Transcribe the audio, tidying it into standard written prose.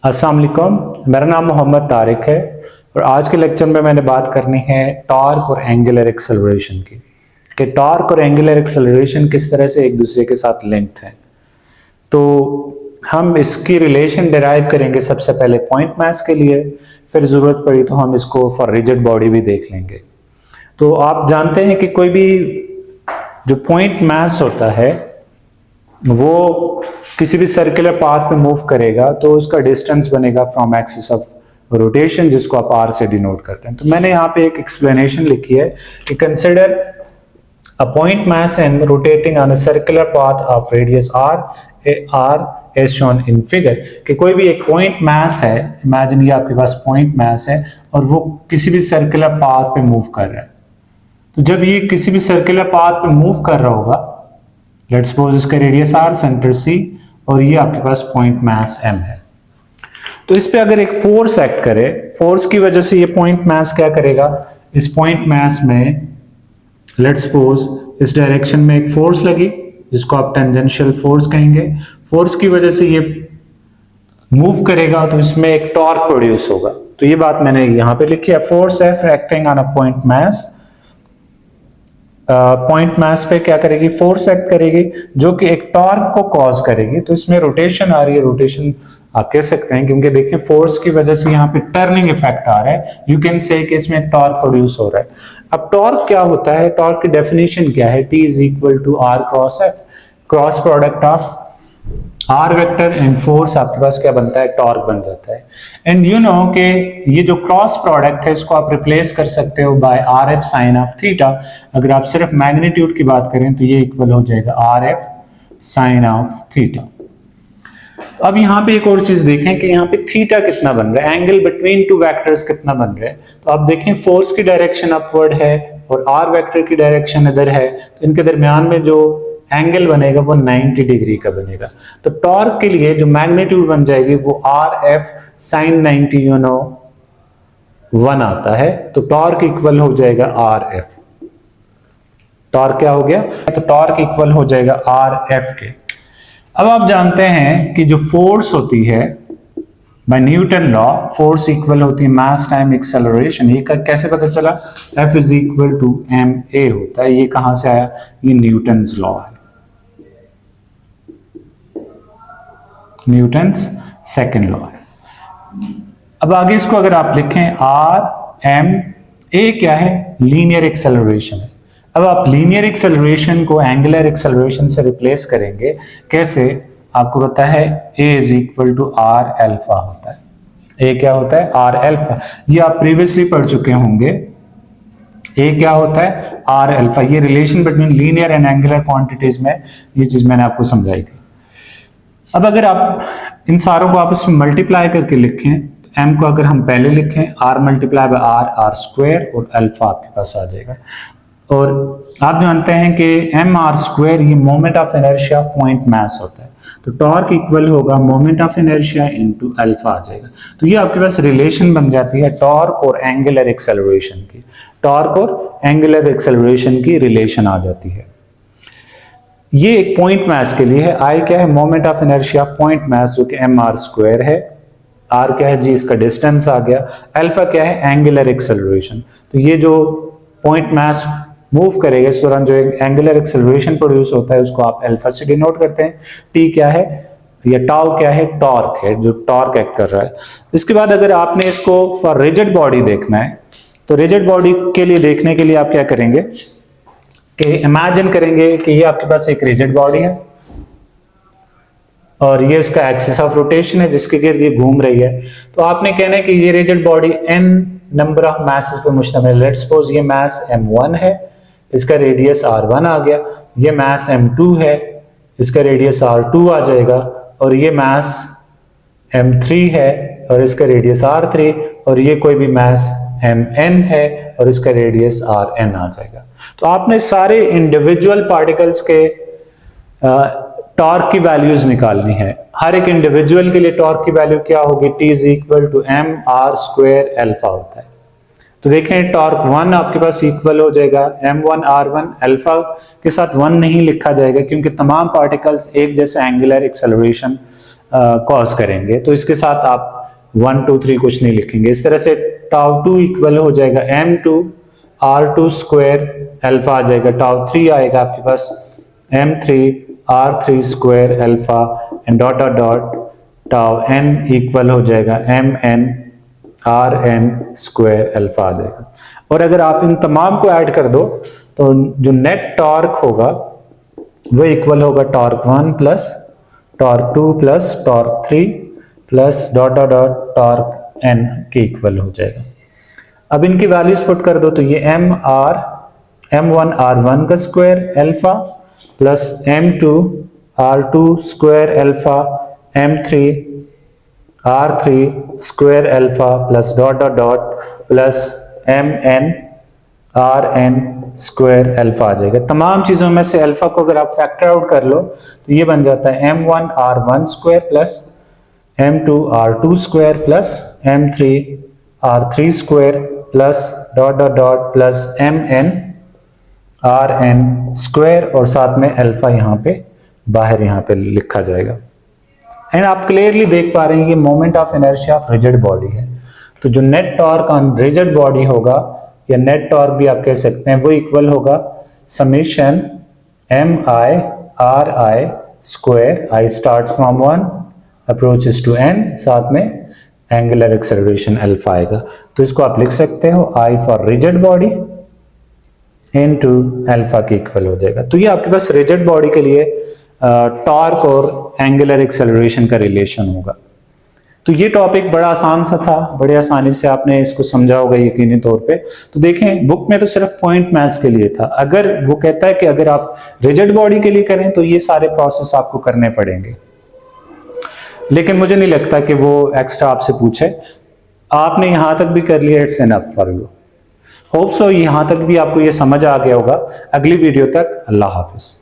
अस्सलाम वालेकुम, मेरा नाम मोहम्मद तारिक है और आज के लेक्चर में मैंने बात करनी है टॉर्क और एंगुलर एक्सेलरेशन की कि टॉर्क और एंगुलर एक्सेलरेशन किस तरह से एक दूसरे के साथ लिंक्ड हैं। तो हम इसकी रिलेशन डिराइव करेंगे सबसे पहले पॉइंट मास के लिए, फिर ज़रूरत पड़ी तो हम इसको फॉर रिजिड बॉडी भी देख लेंगे। तो आप जानते हैं कि कोई भी जो पॉइंट मास होता है वो किसी भी सर्कुलर पाथ पे मूव करेगा तो उसका डिस्टेंस बनेगा फ्रॉम एक्सिस ऑफ रोटेशन, जिसको आप आर से डिनोट करते हैं। तो मैंने यहाँ पे एक एक्सप्लेनेशन लिखी है कि consider a point mass m rotating on a circular path of radius r as shown in figure. कि कोई भी एक पॉइंट मास है, इमेजिन ये आपके पास पॉइंट मास है और वो किसी भी सर्कुलर पाथ पे मूव कर रहा है। तो जब ये किसी भी सर्कुलर पाथ पे मूव कर रहा होगा, लेट्स सपोज इसका रेडियस आर, सेंटर सी, और ये आपके पास पॉइंट मास एम है। तो इस पे अगर एक फोर्स एक्ट करे, फोर्स की वजह से ये पॉइंट मास क्या करेगा, इस पॉइंट मास में लेट्स सपोज इस डायरेक्शन में एक फोर्स लगी जिसको आप टेंजेंशियल फोर्स कहेंगे। फोर्स की वजह से ये मूव करेगा तो इसमें एक टॉर्क प्रोड्यूस होगा। तो ये बात मैंने यहाँ पे लिखी है, force F acting on a point mass. Point mass पे क्या करेगी, फोर्स एक्ट करेगी जो कि एक टॉर्क को कॉज करेगी। तो इसमें रोटेशन आ रही है, रोटेशन आप कह सकते हैं क्योंकि देखिए फोर्स की वजह से यहाँ पे टर्निंग इफेक्ट आ रहा है। यू कैन से कि इसमें टॉर्क प्रोड्यूस हो रहा है। अब टॉर्क क्या होता है, टॉर्क की डेफिनेशन क्या है, T is equal to r cross f, cross product of r vector and force आपके पास क्या बनता है, टॉर्क बन जाता है। एंड यू नो कि ये जो क्रॉस प्रोडक्ट है इसको आप रिप्लेस कर सकते हो by r f sine of theta. अगर आप सिर्फ मैग्नीट्यूड की बात करें तो ये इक्वल हो जाएगा are f sine of theta. अब यहाँ पे एक और चीज देखें कि यहाँ पे थीटा कितना बन रहा है, एंगल बिटवीन टू वेक्टर्स कितना बन रहा है। तो आप देखें फोर्स की डायरेक्शन अपवर्ड है और आर वेक्टर की डायरेक्शन इधर है, तो इनके दरमियान में जो एंगल बनेगा वो 90 डिग्री का बनेगा। तो टॉर्क के लिए जो मैग्नीट्यूड बन जाएगी वो आर एफ साइन 90 1 आता है। तो टॉर्क इक्वल हो जाएगा आर एफ। टॉर्क क्या हो गया, तो टॉर्क इक्वल हो जाएगा आर एफ के। अब आप जानते हैं कि जो फोर्स होती है by Newton law, force equal होती है मास टाइम एक्सेलरेशन। ये कैसे पता चला, F is equal to m a होता है। ये कहां से आया, ये न्यूटन्स लॉ है, न्यूटन्स सेकंड लॉ है। अब आगे इसको अगर आप लिखें, आर एम ए क्या है, लीनियर एक्सेलरेशन है। अब आप लीनियर एक्सेलरेशन को एंगुलर एक्सेलरेशन से रिप्लेस करेंगे, कैसे, आपको पता है A is equal to r alpha होता है। A क्या होता है, आर एल्फा। ये आप प्रीवियसली पढ़ चुके होंगे। A क्या होता है, आर एल्फा। ये relation between linear and angular quantities में ये चीज मैंने आपको समझाई थी। अब अगर आप इन सारों को आपस में मल्टीप्लाई करके लिखें, m को अगर हम पहले लिखें r multiply by r square और अल्फा आपके पास आ जाएगा। और आप जानते हैं कि एम आर स्क्वायर ये moment of inertia point mass होता है। तो टॉर्क इक्वल होगा moment of inertia into alpha आ जाएगा। तो ये आपके पास रिलेशन बन जाती है टॉर्क और एंगुलर एक्सेलरेशन की। टॉर्क और एंगुलर एक्सेलरेशन की रिलेशन आ जाती है। ये एक पॉइंट मास के लिए है। आई क्या है, मोमेंट ऑफ इनर्शिया पॉइंट मास जो कि एम आर स्क्वायर है। आर क्या है जी, इसका डिस्टेंस आ गया। अल्फा क्या है, एंगुलर एक्सेलरेशन। तो ये जो पॉइंट मास मूव करेगा इस दौरान जो एंगुलर एक्सेलरेशन प्रोड्यूस होता है उसको आप अल्फा से डिनोट करते हैं। टी क्या है, या टाउ क्या है, टॉर्क है, जो टॉर्क एक्ट कर रहा है। इसके बाद अगर आपने इसको फॉर रिजिड बॉडी देखना है तो रिजिड बॉडी के लिए देखने के लिए आप क्या करेंगे कि इमेजिन करेंगे कि ये आपके पास एक रिजिड बॉडी है और ये उसका एक्सिस ऑफ रोटेशन है जिसके गिर्द ये घूम रही है। तो आपने कहना है कि ये rigid body n number of masses पर मुश्तमिल है। लेट्स सपोज ये मास m1 है, इसका रेडियस r1 आ गया। ये मास m2 है, इसका रेडियस r2 आ जाएगा। और ये मास m3 है और इसका रेडियस r3। और ये कोई भी मास mn है और इसका रेडियस rn आ जाएगा। तो आपने सारे इंडिविजुअल पार्टिकल्स के टॉर्क की वैल्यूज निकालनी है। हर एक इंडिविजुअल के लिए टॉर्क की वैल्यू क्या होगी, T is equal to m r square alpha होता है। तो देखें टॉर्क 1 आपके पास इक्वल हो जाएगा m1 r1। अल्फा के साथ 1 नहीं लिखा जाएगा क्योंकि तमाम पार्टिकल्स एक जैसे एंगुलर एक्सेलरेशन कॉज करेंगे। तो इसके साथ आप 1 2 3 कुछ नहीं लिखेंगे। इस तरह से टाउ 2 इक्वल हो जाएगा m2 r2 स्क्वायर अल्फा आ जाएगा, टाउ 3 आएगा आपके पास m3 r3 square alpha and dot dot dot tau n equal हो जाएगा mn rn स्क्वायर अल्फा आ जाएगा। और अगर आप इन तमाम को ऐड कर दो तो जो नेट टॉर्क होगा वो इक्वल होगा torque 1 plus torque 2 plus torque 3 plus dot dot dot torque n के इक्वल हो जाएगा। अब इनकी वैल्यूज पुट कर दो तो ये m1 r1 का square alpha plus m2 r2 square alpha m3 r3 square alpha plus dot dot dot plus mn rn square alpha आ जाएगा। तमाम चीजों में से अल्फा को अगर आप फैक्टर आउट कर लो तो ये बन जाता है m1 r1 square plus m2 r2 square plus m3 r3 square plus dot dot dot plus mn rn square और साथ में अल्फा यहाँ पे बाहर यहाँ पे लिखा जाएगा। एंड आप क्लियरली देख पा रहे हैं कि moment of inertia of rigid body है। तो जो net torque on rigid body होगा या नेट टॉर्क भी आप कह सकते हैं वो इक्वल होगा summation mi ri square, i starts from 1 approaches to n, साथ में एंगुलर एक्सेलरेशन अल्फा आएगा। तो इसको आप लिख सकते हो i for rigid body into alpha के इक्वल हो जाएगा। तो ये आपके पास रिजिड बॉडी के लिए टॉर्क और एंगुलर एक्सेलरेशन का रिलेशन होगा। तो ये टॉपिक बड़ा आसान सा था, बड़े आसानी से आपने इसको समझा होगा यकीनी तौर पे। तो देखें बुक में तो सिर्फ पॉइंट मैथ्स के लिए था, अगर वो कहता है कि अगर आप रिजिड बॉडी के लिए करें तो ये सारे प्रोसेस आपको करने पड़ेंगे, लेकिन मुझे नहीं लगता कि वो एक्स्ट्रा आपसे पूछे। आपने यहां तक भी कर लिया, it's enough for you. Hope so यहां तक भी आपको ये समझ आ गया होगा। अगली वीडियो तक अल्लाह हाफिज।